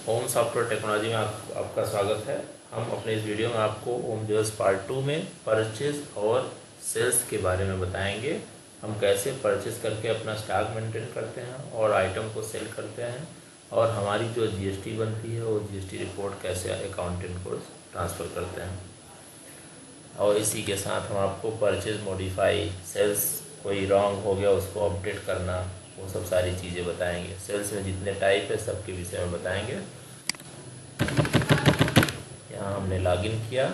Home software technology में आपका स्वागत है। हम अपने इस वीडियो में आपको होम ज्वेल्स पार्ट 2 में परचेज और सेल्स के बारे में बताएंगे। हम कैसे परचेज करके अपना स्टॉक मेंटेन करते हैं और आइटम को सेल करते हैं, और हमारी जो जीएसटी बनती है वो जीएसटी रिपोर्ट कैसे अकाउंटेंट को ट्रांसफ़र करते हैं। और इसी के साथ हम आपको परचेज मॉडिफाई, सेल्स कोई रॉन्ग हो गया उसको अपडेट करना, वो सब सारी चीज़ें बताएंगे। सेल्स में जितने टाइप है सबके विषय में बताएंगे। यहाँ हमने लॉगिन किया।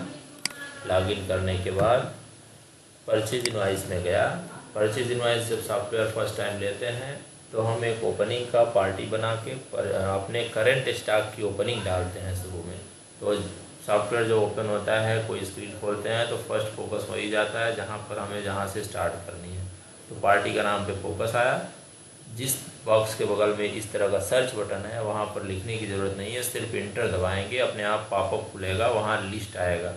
लॉगिन करने के बाद परचेज इनवाइस में गया। परचेज इनवाइस जब सॉफ्टवेयर फर्स्ट टाइम लेते हैं तो हम एक ओपनिंग का पार्टी बना के अपने करंट स्टॉक की ओपनिंग डालते हैं शुरू में। तो सॉफ्टवेयर जो ओपन होता है, कोई स्क्रीन खोलते हैं तो फर्स्ट फोकस वही जाता है जहाँ पर हमें जहाँ से स्टार्ट करनी है। तो पार्टी का नाम पे फोकस आया। जिस बॉक्स के बगल में इस तरह का सर्च बटन है वहाँ पर लिखने की ज़रूरत नहीं है, सिर्फ इंटर दबाएंगे, अपने आप पॉपअप खुलेगा, वहाँ लिस्ट आएगा।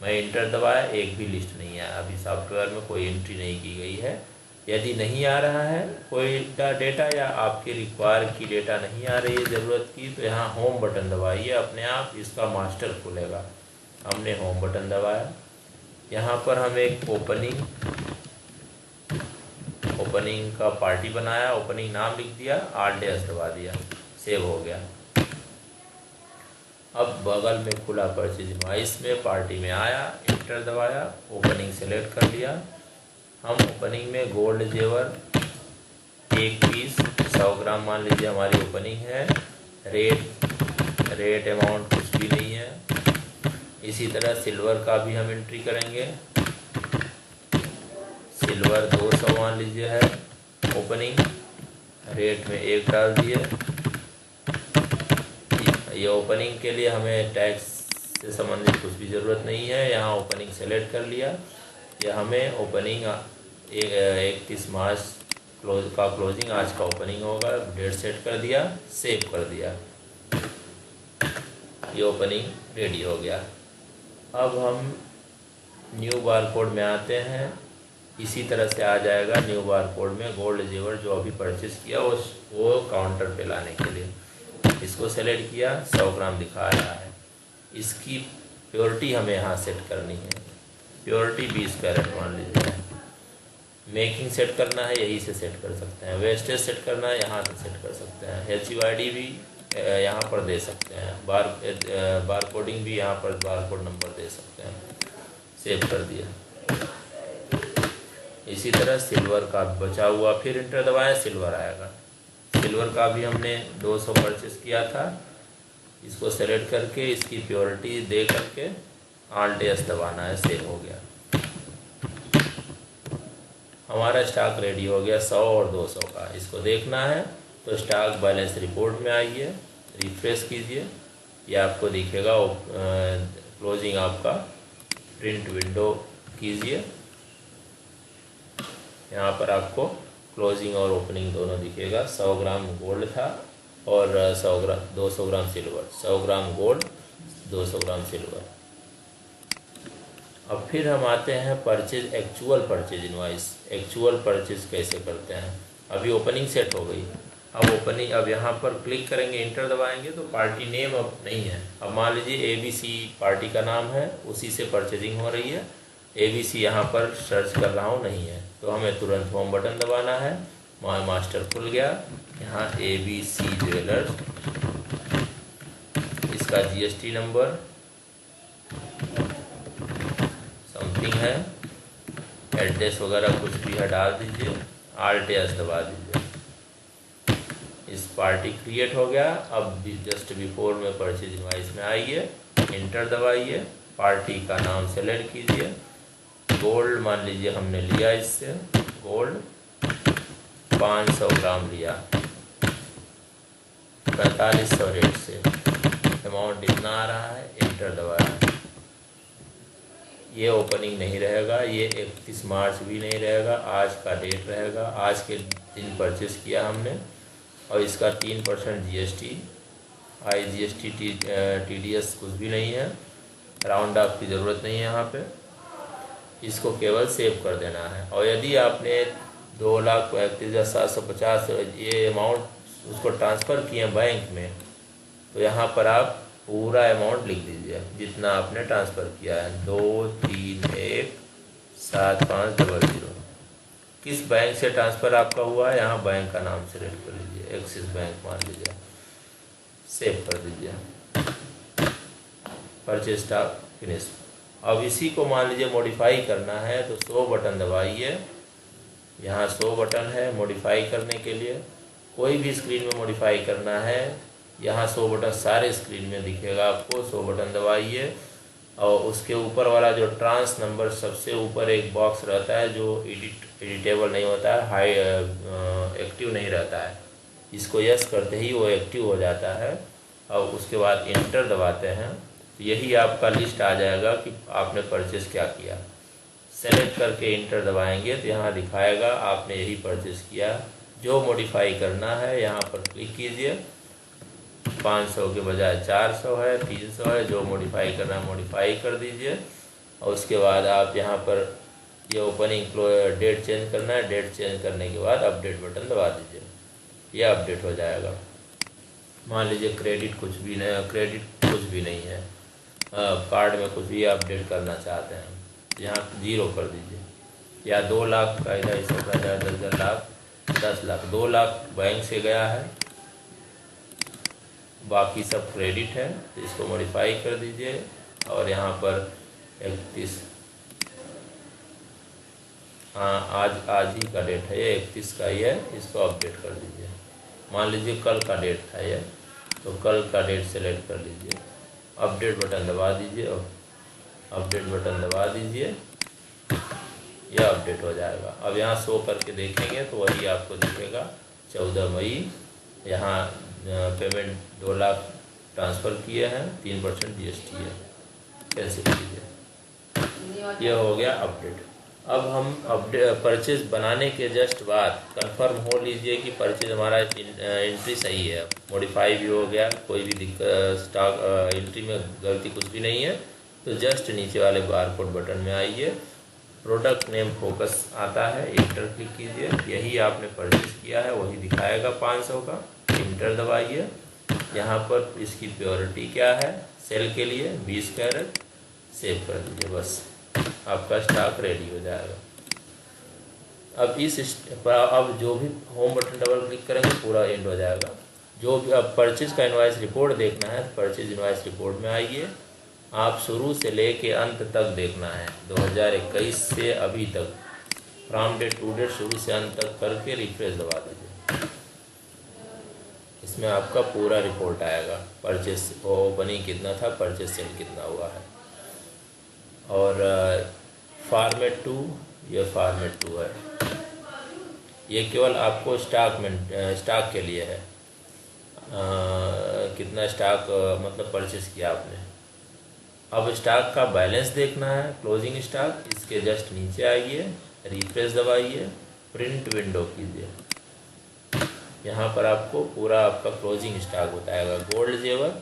मैं इंटर दबाया, एक भी लिस्ट नहीं आया। अभी सॉफ्टवेयर में कोई एंट्री नहीं की गई है। यदि नहीं आ रहा है कोई डेटा या आपके रिक्वायर की डेटा नहीं आ रही है ज़रूरत की, तो यहाँ होम बटन दबाइए, अपने आप इसका मास्टर खुलेगा। हमने होम बटन दबाया। यहाँ पर हम एक ओपनिंग का पार्टी बनाया, ओपनिंग नाम लिख दिया, ALT+S दबा दिया, सेव हो गया। अब बगल में खुला परचेज इनवाइस में पार्टी में आया, इंटर दबाया, ओपनिंग सेलेक्ट कर लिया। हम ओपनिंग में गोल्ड जेवर 1 पीस 100 ग्राम मान लीजिए हमारी ओपनिंग है। रेट अमाउंट कुछ भी नहीं है। इसी तरह सिल्वर का भी हम एंट्री करेंगे। सिल्वर 200 मान लीजिए है ओपनिंग, रेट में 1 डाल दिए। ये ओपनिंग के लिए हमें टैक्स से संबंधित कुछ भी ज़रूरत नहीं है। यहाँ ओपनिंग सेलेक्ट कर लिया। यह हमें ओपनिंग 31 मार्च का क्लोजिंग आज का ओपनिंग होगा, डेट सेट कर दिया, सेव कर दिया। ये ओपनिंग रेडी हो गया। अब हम न्यू बार कोड में आते हैं। इसी तरह से आ जाएगा न्यू बार कोड में गोल्ड जेवर जो अभी परचेस किया वो काउंटर पे लाने के लिए। इसको सेलेक्ट किया, 100 ग्राम दिखा रहा है। इसकी प्योरिटी हमें यहाँ सेट करनी है। प्योरिटी 20 कैरेट मान लीजिए। मेकिंग सेट करना है, यही से सेट कर सकते हैं। वेस्टेज सेट करना है, यहाँ से सेट कर सकते हैं। HUID भी यहाँ पर दे सकते हैं। बार कोडिंग भी यहाँ पर बार कोड नंबर दे सकते हैं। सेव कर दिया। इसी तरह सिल्वर का बचा हुआ, फिर इंटर दबाया, सिल्वर आएगा। सिल्वर का भी हमने 200 परचेस किया था। इसको सेलेक्ट करके इसकी प्योरिटी दे करके ALT+S दबाना है, सेव हो गया। हमारा स्टॉक रेडी हो गया 100 और 200 का। इसको देखना है तो स्टॉक बैलेंस रिपोर्ट में आइए, रिफ्रेश कीजिए, यह आपको दिखेगा। क्लोजिंग आपका प्रिंट विंडो कीजिए, यहाँ पर आपको क्लोजिंग और ओपनिंग दोनों दिखेगा। 100 ग्राम गोल्ड था और 200 ग्राम सिल्वर। 100 ग्राम गोल्ड, 200 ग्राम सिल्वर। अब फिर हम आते हैं purchase, actual purchase invoice. Actual purchase कैसे करते हैं। अभी ओपनिंग सेट हो गई। अब यहाँ पर क्लिक करेंगे, इंटर दबाएंगे तो पार्टी नेम अब नहीं है। अब मान लीजिए ABC पार्टी का नाम है, उसी से परचेजिंग हो रही है। ABC यहाँ पर सर्च कर रहा हूँ, नहीं है, तो हमें तुरंत होम बटन दबाना है। मास्टर खुल गया। यहाँ ABC ज्वेलर्स, इसका GST नंबर समथिंग है, एड्रेस वगैरह कुछ भी है डाल दीजिए, ALT+S दबा दीजिए। इस पार्टी क्रिएट हो गया। अब जस्ट बिफोर में परचेज इनवाइस में आइए, इंटर दबाइए, पार्टी का नाम सेलेक्ट कीजिए। गोल्ड मान लीजिए हमने लिया, इससे गोल्ड 500 ग्राम लिया, 4500 रेट से। अमाउंट इतना आ रहा है, इंटर दबाया। ये ओपनिंग नहीं रहेगा, ये 31 मार्च भी नहीं रहेगा, आज का डेट रहेगा। आज के दिन परचेस किया हमने, और इसका 3% GST, IGST, TDS कुछ भी नहीं है। राउंड ऑफ की ज़रूरत नहीं है यहाँ पे। इसको केवल सेव कर देना है। और यदि आपने 2,31,750 ये अमाउंट उसको ट्रांसफ़र किए बैंक में, तो यहाँ पर आप पूरा अमाउंट लिख दीजिए जितना आपने ट्रांसफ़र किया है, 231750। किस बैंक से ट्रांसफ़र आपका हुआ है, यहाँ बैंक का नाम सेलेक्ट कर लीजिए, एक्सिस बैंक मान लीजिए, सेव कर दीजिए, परचेज स्टॉक फिनिश। अब इसी को मान लीजिए मॉडिफाई करना है तो 100 बटन दबाइए, यहाँ 100 बटन है मॉडिफाई करने के लिए। कोई भी स्क्रीन में मॉडिफाई करना है, यहाँ 100 बटन सारे स्क्रीन में दिखेगा आपको, 100 बटन दबाइए और उसके ऊपर वाला जो ट्रांस नंबर सबसे ऊपर एक बॉक्स रहता है जो एडिटेबल नहीं होता है, हाई एक्टिव नहीं रहता है, इसको यस करते ही वो एक्टिव हो जाता है और उसके बाद इंटर दबाते हैं तो यही आपका लिस्ट आ जाएगा कि आपने परचेस क्या किया। सेलेक्ट करके इंटर दबाएंगे तो यहाँ दिखाएगा आपने यही परचेस किया। जो मॉडिफाई करना है यहाँ पर क्लिक कीजिए, 500 के बजाय 400 है, 300 है, जो मॉडिफाई करना है मॉडिफाई कर दीजिए और उसके बाद आप यहाँ पर ये ओपनिंग डेट चेंज करना है, डेट चेंज करने के बाद अपडेट बटन दबा दीजिए, यह अपडेट हो जाएगा। मान लीजिए क्रेडिट कुछ भी नहीं है, कार्ड में कुछ भी अपडेट करना चाहते हैं, यहाँ 0 कर दीजिए, या 2 लाख का इधर इस 10 लाख 10 लाख 2 लाख बैंक से गया है, बाकी सब क्रेडिट है तो इसको मॉडिफाई कर दीजिए और यहाँ पर 31, हाँ आज ही का डेट है, ये 31 का ही है, इसको अपडेट कर दीजिए। मान लीजिए कल का डेट था ये, तो कल का डेट सेलेक्ट कर लीजिए, अपडेट बटन दबा दीजिए और अपडेट बटन दबा दीजिए, यह अपडेट हो जाएगा। अब यहाँ 100 करके देखेंगे तो वही आपको दिखेगा 14 मई, यहाँ पेमेंट 2 लाख ट्रांसफ़र किए हैं, 3% GST है, कैंसिल कीजिए, यह हो गया अपडेट। अब हम परचेज बनाने के जस्ट बाद कंफर्म हो लीजिए कि परचेज हमारा एंट्री सही है, मॉडिफाई भी हो गया, कोई भी दिक्कत स्टॉक एंट्री में गलती कुछ भी नहीं है, तो जस्ट नीचे वाले बारकोड बटन में आइए, प्रोडक्ट नेम फोकस आता है, इंटर क्लिक कीजिए, यही आपने परचेज किया है वही दिखाएगा 500 का, इंटर दबाइए। यहाँ पर इसकी प्योरिटी क्या है, सेल के लिए 20 कैरेट, सेव कर दीजिए, बस आपका स्टॉक रेडी हो जाएगा। अब जो भी होम बटन डबल क्लिक करेंगे पूरा एंड हो जाएगा। जो भी अब परचेज का इनवॉइस रिपोर्ट देखना है, परचेज इनवॉइस रिपोर्ट में आइए, आप शुरू से लेके अंत तक देखना है, 2021 से अभी तक, फ्रॉम डेट टू डेट शुरू से अंत तक करके रिफ्रेश दबा दीजिए, इसमें आपका पूरा रिपोर्ट आएगा, परचेस ओपनिंग कितना था, परचेस सेल कितना हुआ है। और फॉर्मेट 2, ये फॉर्मेट 2 है, ये केवल आपको स्टॉक के लिए है, कितना स्टॉक मतलब परचेस किया आपने। अब स्टॉक का बैलेंस देखना है, क्लोजिंग स्टॉक, इसके जस्ट नीचे आइए, रिफ्रेश दबाइए, प्रिंट विंडो कीजिए, यहाँ पर आपको पूरा आपका क्लोजिंग स्टॉक बताएगा। गोल्ड जेवर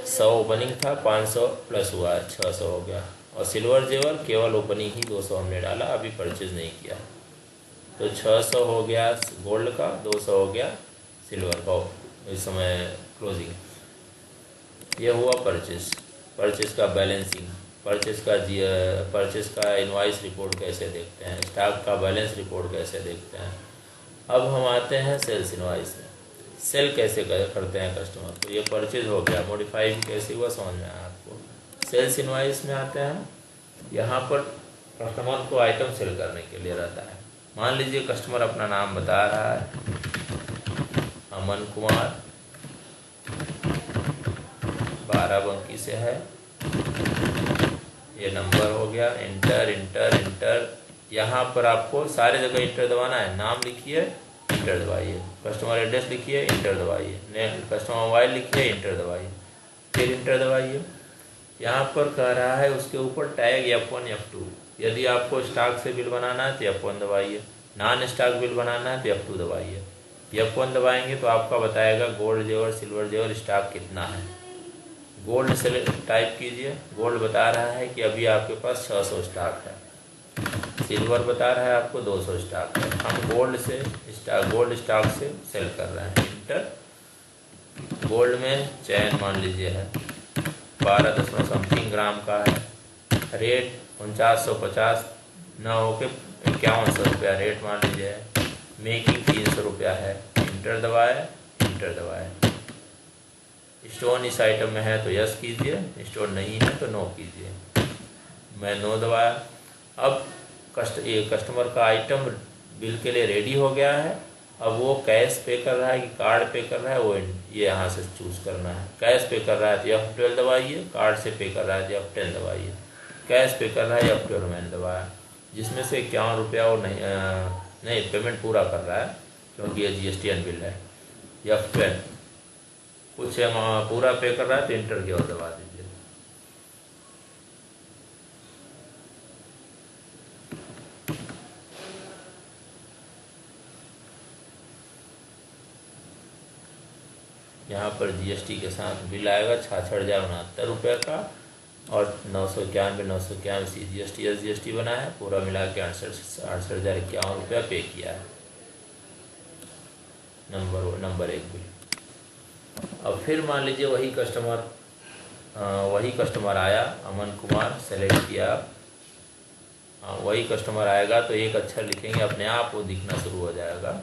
100 ओपनिंग था, 500 प्लस हुआ है, 600 हो गया, और सिल्वर जेवर केवल ओपनिंग ही 200 हमने डाला, अभी परचेज नहीं किया, तो 600 हो गया गोल्ड का, 200 हो गया सिल्वर का इस समय क्लोजिंग। ये हुआ परचेज का बैलेंसिंग, परचेज का इनवॉइस रिपोर्ट कैसे देखते हैं, स्टॉक का बैलेंस रिपोर्ट कैसे देखते हैं। अब हम आते हैं सेल्स इनवॉइस में, सेल कैसे करते हैं कस्टमर को, ये परचेज हो गया, मॉडिफाई भी कैसे हुआ समझ में आया आपको। सेल्स इनवॉइस में आते हैं, यहाँ पर कस्टमर को आइटम सेल करने के लिए रहता है। मान लीजिए कस्टमर अपना नाम बता रहा है, अमन कुमार, 12 से है, ये नंबर हो गया, इंटर इंटर इंटर, यहाँ पर आपको सारे जगह इंटर दबाना है, नाम लिखिए इंटर दबाइए, कस्टमर एड्रेस लिखिए इंटर दबाइए, कस्टमर मोबाइल लिखिए इंटर दबाइए, फिर इंटर दबाइए। यहाँ पर कह रहा है उसके ऊपर टैग F1 F2, यदि आपको स्टॉक से बिल बनाना है तो F1 दबाइए, नॉन स्टॉक बिल बनाना है तो F2 दबाइए। F1 दबाएंगे तो आपका बताएगा गोल्ड जेवर सिल्वर जेवर स्टॉक कितना है। गोल्ड से टाइप कीजिए, गोल्ड बता रहा है कि अभी आपके पास 600 स्टॉक है, सिल्वर बता रहा है आपको 200 स्टॉक है, हम गोल्ड स्टॉक से सेल कर रहे हैं, इंटर। गोल्ड में चैन मान लीजिए है 12.समथिंग ग्राम का है, रेट 4950 न होके 5100 रुपया रेट मान लीजिए है, मेकिंग 300 रुपया है। इंटर दबाए, इंटर दबाए। स्टोन इस आइटम में है तो यस कीजिए, स्टोन नहीं है तो नो कीजिए। मैं नो दबाया। अब ये कस्टमर का आइटम बिल के लिए रेडी हो गया है। अब वो कैश पे कर रहा है कि कार्ड पे कर रहा है, वो ये यहाँ से चूज़ करना है। कैश पे कर रहा है तो F12 दबाइए, कार्ड से पे कर रहा है तो F10 दबाइए। कैश पे कर रहा है F12 मैंने दबाया, जिसमें से 51 रुपया वो नहीं पेमेंट पूरा कर रहा है क्योंकि ये GST बिल है। F12 कुछ पूरा पे कर रहा है तो इंटर की ओर दबा दीजिए। यहाँ पर GST के साथ बिल आएगा 66,069 रुपये का और 991 GST बना है, पूरा मिला के 68,051 रुपया पे किया है। Number 1 bill. अब फिर मान लीजिए वही कस्टमर आया, अमन कुमार सेलेक्ट किया। वही कस्टमर आएगा तो एक अक्षर लिखेंगे, अपने आप वो दिखना शुरू हो जाएगा।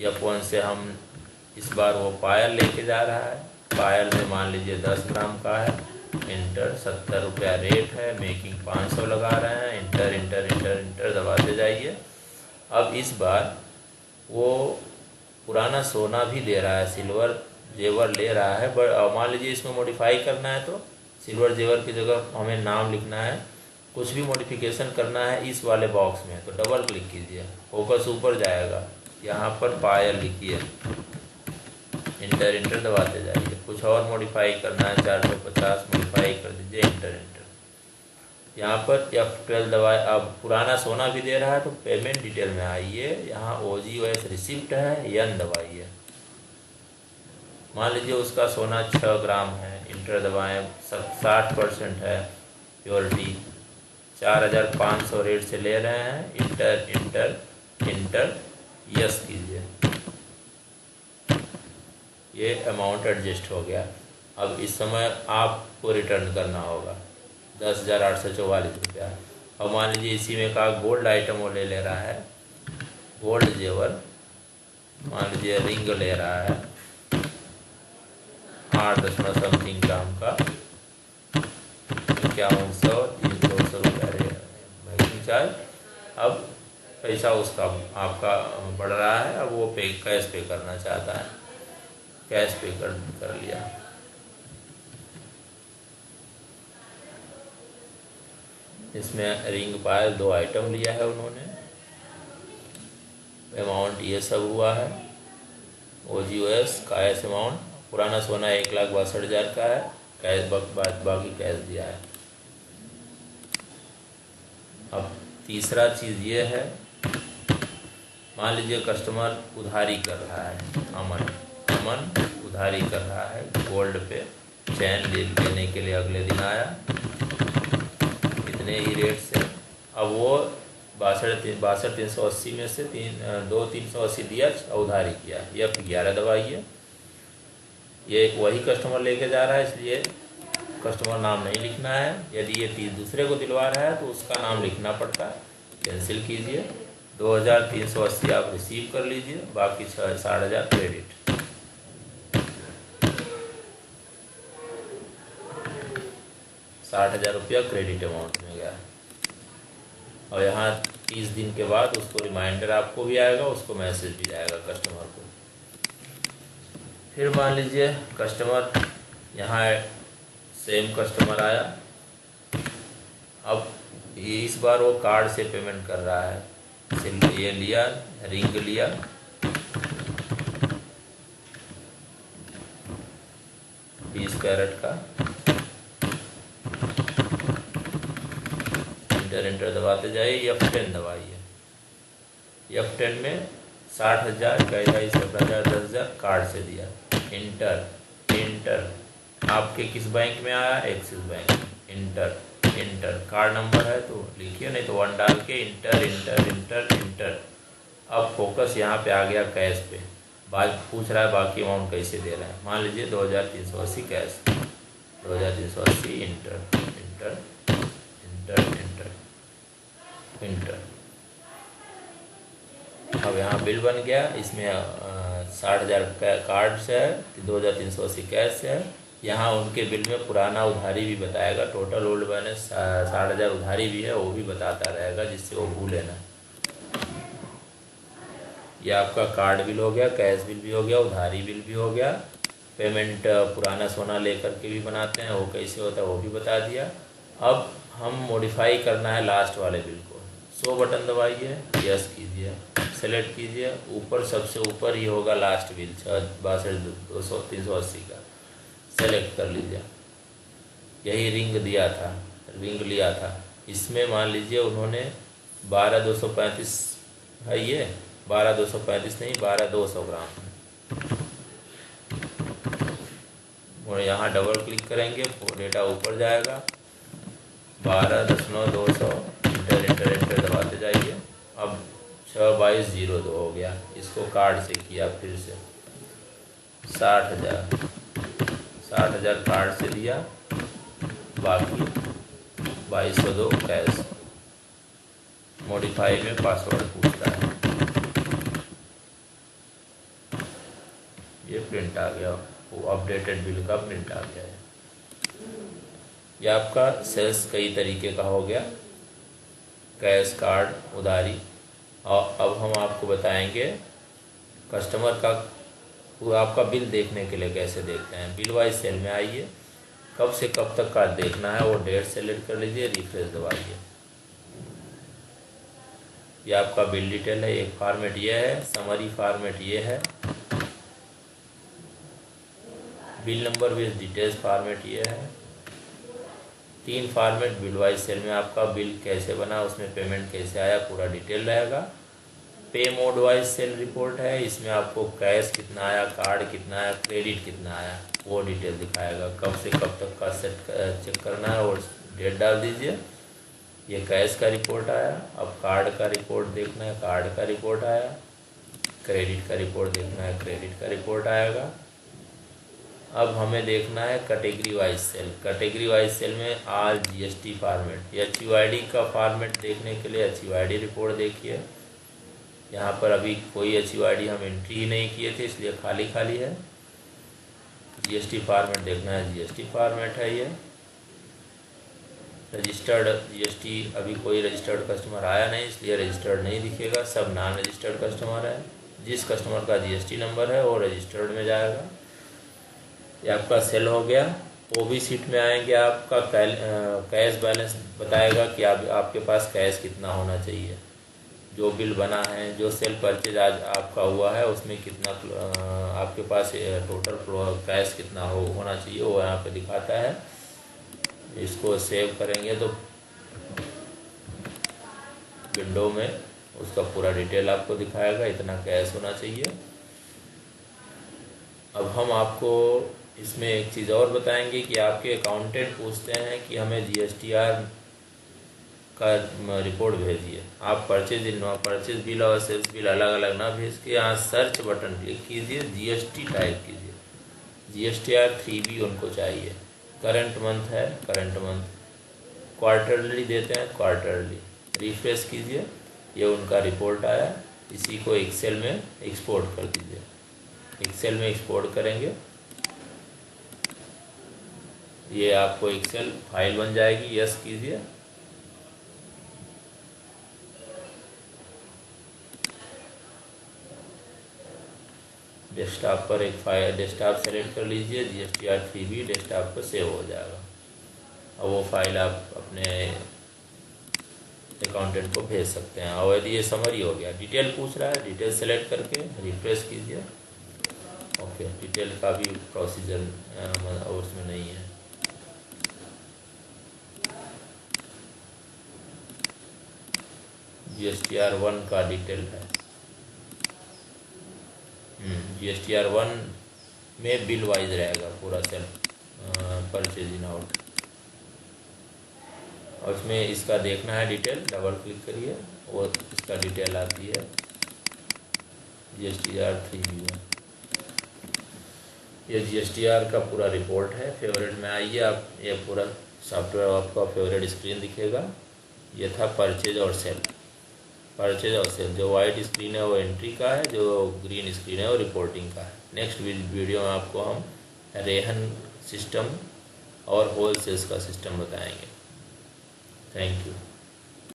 F1 से हम इस बार वो पायल लेके जा रहा है। पायल में मान लीजिए 10 ग्राम का है। इंटर, 70 रुपया रेट है, मेकिंग 500 लगा रहे हैं। इंटर इंटर इंटर इंटर दबाते जाइए। अब इस बार वो पुराना सोना भी दे रहा है, सिल्वर जेवर ले रहा है। बट मान लीजिए इसमें मॉडिफाई करना है तो सिल्वर जेवर की जगह हमें नाम लिखना है। कुछ भी मॉडिफिकेशन करना है इस वाले बॉक्स में तो डबल क्लिक कीजिए, फोकस ऊपर जाएगा। यहाँ पर पायल लिखिए, इंटर इंटर दबाते जाइए। कुछ और मॉडिफाई करना है 450 मॉडिफाई कर दीजिए, इंटर इंटर। यहाँ पर F12 दबाए। अब पुराना सोना भी दे रहा है तो पेमेंट डिटेल में आइए, यहाँ OGOS रिसिप्ट है, यन दबाइए। मान लीजिए उसका सोना 6 ग्राम है, इंटर दबाएँ। 60% है प्योरिटी, 4,500 रेट से ले रहे हैं। इंटर इंटर इंटर यस कीजिए। ये अमाउंट एडजस्ट हो गया। अब इस समय आपको रिटर्न करना होगा 10,844 रुपया। अब मान लीजिए इसी में का गोल्ड आइटम वो ले रहा है, गोल्ड जेवर। मान लीजिए रिंग ले रहा है 8.समथिंग ग्राम का, 5100 300 रुपया मेकिंग चार्ज। अब पैसा उसका आपका बढ़ रहा है। अब वो कैश पे करना चाहता है, कैश पे कर लिया। इसमें रिंग पायल 2 आइटम लिया है उन्होंने। अमाउंट ये सब हुआ है। OGOS कैश अमाउंट, पुराना सोना 1,62,000 का है, कैश बाकी कैश दिया है। अब तीसरा चीज़ ये है, मान लीजिए कस्टमर उधारी कर रहा है। अमन उधारी कर रहा है गोल्ड पे। चैन लेने के लिए अगले दिन आया इतने ही रेट से। अब वो 62,380 में से 380 दिया, उधारी किया। F11 दबाइए। ये वही कस्टमर लेके जा रहा है, इसलिए कस्टमर नाम नहीं लिखना है। यदि ये दूसरे को दिलवा रहा है तो उसका नाम लिखना पड़ता है। कैंसिल कीजिए। 2,380 आप रिसीव कर लीजिए, बाकी 60,000 क्रेडिट। ₹60,000 क्रेडिट अमाउंट में गया। और यहाँ 30 दिन के बाद उसको रिमाइंडर आपको भी आएगा, उसको मैसेज भी जाएगा कस्टमर को। फिर मान लीजिए कस्टमर यहाँ सेम कस्टमर आया। अब इस बार वो कार्ड से पेमेंट कर रहा है। ये लिया, रिंग लिया, बीस कैरेट का। इंटर दबाते जाइए। F10 दबाइए। F10 में 60,000 का 70,000 10,000 कार्ड से दिया। इंटर आपके किस बैंक में आया? Axis bank. Inter card number है तो लिखिए, नहीं तो 1 डाल के इंटर। अब फोकस यहाँ पे आ गया कैश पे। बात पूछ रहा है बाकी अमाउंट कैसे दे रहे हैं। मान लीजिए 2380 cash, 2380 inter inter inter inter inter. अब यहाँ बिल बन गया, इसमें 60,000 कार्ड से है, 2380 कैश से है। यहाँ उनके बिल में पुराना उधारी भी बताएगा, टोटल ओल्ड बैलेंस 60,000 उधारी भी है, वो भी बताता रहेगा, जिससे वो भूले ना। ये आपका कार्ड बिल हो गया, कैश बिल भी हो गया, उधारी बिल भी हो गया। पेमेंट पुराना सोना लेकर के भी बनाते हैं, वो कैसे होता है वो भी बता दिया। अब हम मॉडिफाई करना है लास्ट वाले बिल को। 100 बटन दबाइए, यस कीजिए, सेलेक्ट कीजिए। ऊपर सबसे ऊपर ये होगा लास्ट बिल 62,380 का, सेलेक्ट कर लीजिए। यही रिंग दिया था, रिंग लिया था। इसमें मान लीजिए उन्होंने 12,235 है, ये 12,235 नहीं 12,200 ग्राम। और यहाँ डबल क्लिक करेंगे, डेटा ऊपर जाएगा। 12,200 इंटर इंटर इंटर दबाते जाइए। अब 62,202 हो गया। इसको कार्ड से किया, फिर से 60,000 कार्ड से दिया, बाकी 2202 कैश। मॉडिफाई में पासवर्ड पूछता है, ये प्रिंट आ गया, वो अपडेटेड बिल का प्रिंट आ गया है। ये आपका सेल्स कई तरीके का हो गया, कैश, कार्ड, उधारी। और अब हम आपको बताएंगे कस्टमर का वो आपका बिल देखने के लिए कैसे देखते हैं। बिल वाइज सेल में आइए, कब से कब तक का देखना है वो डेट सेलेक्ट कर लीजिए, रिफ्रेश दबाइए। ये आपका बिल डिटेल है। एक फॉर्मेट ये है, समरी फॉर्मेट ये है, bill number with details format ये है। 3 फॉर्मेट बिल वाइज सेल में आपका बिल कैसे बना, उसमें पेमेंट कैसे आया, पूरा डिटेल रहेगा। पे मोड वाइज सेल रिपोर्ट है, इसमें आपको कैश कितना आया, कार्ड कितना आया, क्रेडिट कितना आया, वो डिटेल दिखाएगा। कब से कब तक का सेट चेक करना है और डेट डाल दीजिए। ये कैश का रिपोर्ट आया। अब कार्ड का रिपोर्ट देखना है, कार्ड का रिपोर्ट आया। क्रेडिट का रिपोर्ट देखना है, क्रेडिट का रिपोर्ट आएगा। अब हमें देखना है category wise sale. Category wise sale में आर जीएसटी फॉर्मेट, एचयूआईडी का फॉर्मेट देखने के लिए एचयूआईडी रिपोर्ट देखिए। यहाँ पर अभी कोई एचयूआईडी हम एंट्री ही नहीं किए थे, इसलिए खाली खाली है। जीएसटी फॉर्मेट देखना है, जीएसटी फॉर्मेट है ये। रजिस्टर्ड जीएसटी, अभी कोई रजिस्टर्ड कस्टमर आया नहीं, इसलिए रजिस्टर्ड नहीं दिखेगा, सब नॉन रजिस्टर्ड कस्टमर है। जिस कस्टमर का जीएसटी नंबर है वो रजिस्टर्ड में जाएगा। ये आपका सेल हो गया। ओबी सीट में आएंगे, आपका कैश बैलेंस बताएगा कि आपके पास कैश कितना होना चाहिए। जो बिल बना है, जो सेल परचेज आज आपका हुआ है, उसमें कितना आपके पास टोटल कैश कितना होना चाहिए, वो यहाँ पे दिखाता है। इसको सेव करेंगे तो विंडो में उसका पूरा डिटेल आपको दिखाएगा, इतना कैश होना चाहिए। अब हम आपको इसमें एक चीज़ और बताएंगे कि आपके अकाउंटेंट पूछते हैं कि हमें जीएसटीआर का रिपोर्ट भेजिए। आप परचेज बिल और सेल्स बिल अलग अलग ना भेज के यहाँ सर्च बटन क्लिक कीजिए, जीएसटी टाइप कीजिए। जीएसटीआर 3B उनको चाहिए। करंट मंथ है, करंट मंथ। क्वार्टरली देते हैं, क्वार्टरली। रिफ्रेश कीजिए, ये उनका रिपोर्ट आया। इसी को एक्सेल में एक्सपोर्ट कर दीजिए। एक्सेल में एक्सपोर्ट करेंगे, ये आपको एक्सेल फाइल बन जाएगी। यस कीजिए। डेस्कटॉप पर एक फाइल, डेस्कटॉप सेलेक्ट कर लीजिए, जीएसटीआर 3B डेस्कटॉप पर सेव हो जाएगा। और वो फाइल आप अपने अकाउंटेंट को भेज सकते हैं। और यदि ये समरी हो गया, डिटेल पूछ रहा है, डिटेल सेलेक्ट करके रिफ्रेश कीजिए। ओके, डिटेल का भी प्रोसीजर उसमें नहीं है। जीएसटीआर 1 का डिटेल है। जीएसटीआर 1 में बिल वाइज रहेगा पूरा सेल, परचेज इन आउट। और उसमें इसका देखना है डिटेल, डबल क्लिक करिए, वो इसका डिटेल आती है जीएसटीआर 3B में। ये GSTR का पूरा रिपोर्ट है। फेवरेट में आइए आप, ये पूरा सॉफ्टवेयर आपका फेवरेट स्क्रीन दिखेगा। ये था परचेज और सेल। परचेज और सेल, जो वाइट स्क्रीन है वो एंट्री का है, जो ग्रीन स्क्रीन है वो रिपोर्टिंग का है। नेक्स्ट वीडियो में आपको हम रेहन सिस्टम और होल सेल्स का सिस्टम बताएंगे। Thank you.